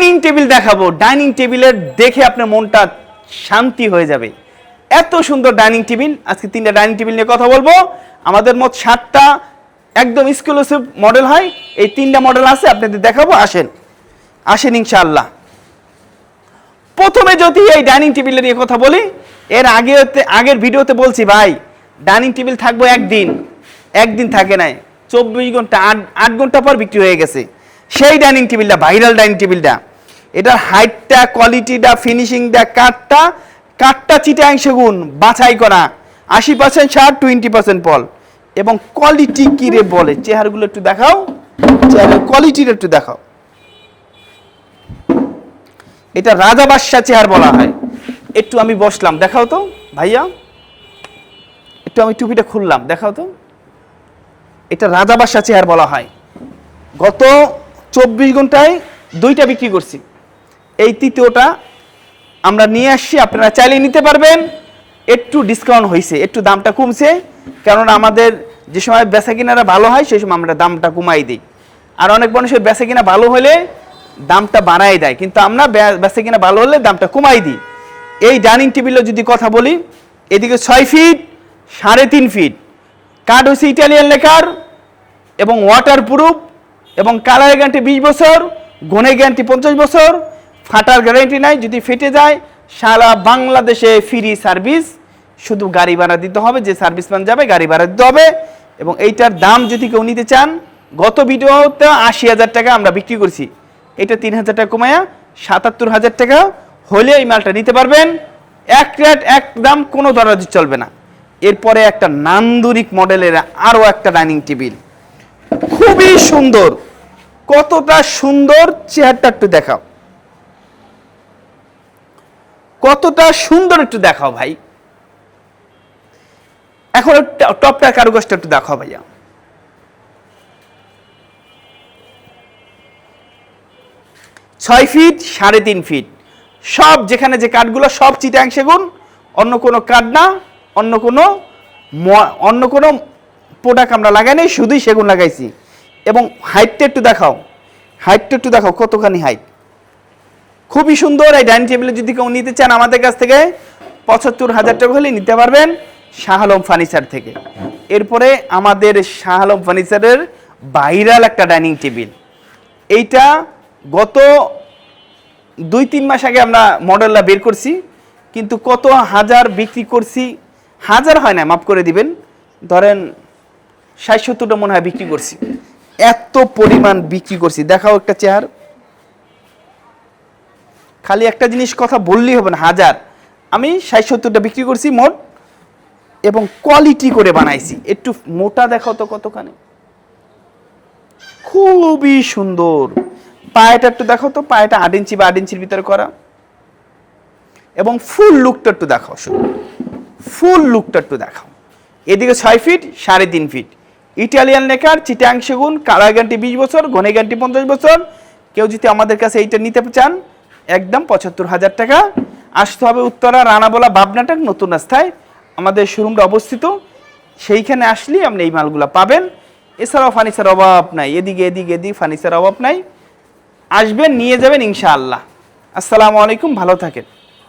Dining table দেখাবো। Dining টেবিলের দেখে আপনার মনটা শান্তি হয়ে যাবে, এত সুন্দর ডাইনিং টেবিল। আজকে 3টা ডাইনিং টেবিল নিয়ে কথা বলবো। আমাদের মোট 7টা একদম এক্সক্লুসিভ মডেল হয়, এই 3টা মডেল আছে আপনাদের দেখাবো। আসেন আসেন ইনশাআল্লাহ। প্রথমে যদি এই ডাইনিং টেবিলের নিয়ে কথা বলি, এর আগের ভিডিওতে বলছি ভাই ডাইনিং টেবিল থাকবো একদিন থাকে নাই, 24 ঘন্টা 8 ঘন্টা পর বিক্রি হয়ে গেছে। সেই ডাইনিং টেবিলটা ভাইরাল ডাইনিং টেবিলটা, এটার হাইটটা, কোয়ালিটিটা, ফিনিশিংটা, কাঠটা চিটাং সেগুন বাছাই করা, 80% ছাড়, 20% পল। এবং কোয়ালিটি কি রে বলে, চেহারাগুলো একটু দেখাও, চেহারার কোয়ালিটিটা একটু দেখাও। এটা রাজা বাদশা চেয়ার বলা হয়। একটু আমি বসলাম, দেখাও তো ভাইয়া, একটু আমি টুপিটা খুললাম, দেখাও তো। এটা রাজা বাদশা চেয়ার বলা হয়। গত 24 ঘন্টায় 2টা বিক্রি করছি, এই 3য়টা আমরা নিয়ে আসছি। আপনারা চাইলে নিতে পারবেন। একটু ডিসকাউন্ট হয়েছে, একটু দামটা কমছে, কারণ আমাদের যে সময় বেচা কিনারা ভালো হয় সেই সময় আমরা দামটা কমাই দিই। আর অনেক মানুষের বেচা কিনা ভালো হলে দামটা বাড়াই দেয়, কিন্তু আমরা বেচা কিনা ভালো হলে দামটা কমাই দিই। এই ডাইনিং টেবিলের যদি কথা বলি, এদিকে 6 ফিট 3.5 ফিট, কাঠ হচ্ছে ইটালিয়ান লেকার এবং ওয়াটার প্রুফ, এবং কালার গ্যারান্টি 20 বছর, গুণে গ্যারান্টি 50 বছর, ফাটার গ্যারান্টি নাই। যদি ফেটে যায় সারা বাংলাদেশে ফ্রি সার্ভিস, শুধু গাড়ি ভাড়া দিতে হবে, যে সার্ভিসম্যান যাবে গাড়ি ভাড়া দিতে হবে। এবং এইটার দাম যদি কেউ নিতে চান, গত ভিডিওতে 80,000 টাকা আমরা বিক্রি করছি, এটা 3,000 টাকা কমায়া 77,000 টাকা হলে এই মালটা নিতে পারবেন। এক রেট এক দাম, কোনো দরাজি চলবে না। এরপরে একটা নান্দনিক মডেলের আরো একটা ডাইনিং টেবিল, খুবই সুন্দর। কতটা সুন্দর, চেহারাটা একটু দেখাও, কতটা সুন্দর একটু দেখাও ভাই। এখন টপটার কারুকাজটা একটু দেখাও ভাইয়া। ছয় ফিট 3.5 ফিট, সব যেখানে যে কাঠগুলো সব চিটাং সেগুন, অন্য কোনো কাঠ না, অন্য কোনো প্রোডাক্ট আমরা লাগাই নাই, শুধুই সেগুন লাগাইছি। এবং হাইটটা একটু দেখাও, কতখানি হাইট, খুবই সুন্দর। এই ডাইনিং টেবিলে যদি কেউ নিতে চান আমাদের কাছ থেকে 75,000 টাকা হলে নিতে পারবেন শাহ আলম ফার্নিচার থেকে। এরপরে আমাদের শাহ আলম ফার্নিচারের ভাইরাল একটা ডাইনিং টেবিল, এইটা গত 2-3 মাস আগে আমরা মডেলটা বের করছি, কিন্তু কত হাজার বিক্রি করছি, হাজার হয় না, মাফ করে দিবেন, ধরেন 60-70টা মনে হয় বিক্রি করছি। এত পরিমাণ বিক্রি করছি, দেখাও একটা চেয়ার। খালি একটা জিনিস কথা বললেই হবে না, হাজার। আমি 60-70টা বিক্রি করছি মোট, এবং কোয়ালিটি করে বানাইছি। একটু মোটা দেখাও তো কতখানি, খুবই সুন্দর। পায়েটা একটু দেখো তো, পায়েটা 8 ইঞ্চি বা 8 ইঞ্চির ভিতরে করা। এবং ফুল লুকটা একটু দেখাও, ফুল লুকটা একটু দেখাও। এদিকে 6 feet 3.5 feet, Italian lacquer, Chittagong সেগুন, কালার গ্যারান্টি 20 বছর, ঘনে গ্যারান্টি 50 বছর। কেউ যদি আমাদের কাছে এইটা নিতে চান, একদম 75,000 টাকা। আসতে হবে উত্তরা রানাবোলা বাবনাটাক নতুন রাস্তায় আমাদের শোরুমটা অবস্থিত, সেইখানে আসলেই আপনি এই মালগুলো পাবেন। এছাড়াও ফার্নিচার অভাব নাই, এদিকে ফার্নিচার অভাব নাই। আসবেন, নিয়ে যাবেন ইনশাআল্লাহ। আসসালামু আলাইকুম, ভালো থাকেন।